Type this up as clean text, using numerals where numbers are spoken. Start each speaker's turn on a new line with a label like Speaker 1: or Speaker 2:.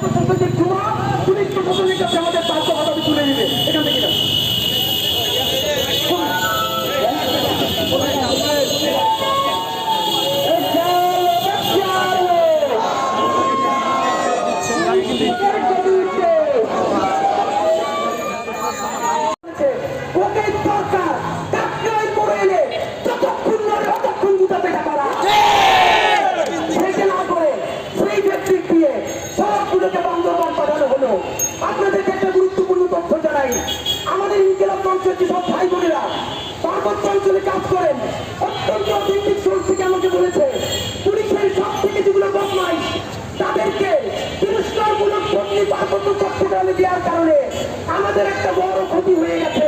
Speaker 1: সদস্যদের জমা পুলিশ প্রশাসনের কাছে আমাদের দায়িত্ব হঠাৎ তুলে নিবে এখান থেকে আপনাদেরকে একটা গুরুত্বপূর্ণ তথ্য জানাই। আমাদের ইনকিলাব মঞ্চের যেসব ভাই বোনেরা পার্বত্য অঞ্চলে কাজ করেন, অত্যন্ত অথেন্টিক সোর্স থেকে আমাকে বলেছে পুলিশের সব থেকে যেগুলো বদমাইশ তাদেরকে তিরস্কারমূলক বদলি পার্বত্য চট্টগ্রামে দেওয়ার কারণে আমাদের একটা বড় ক্ষতি হয়ে গেছে।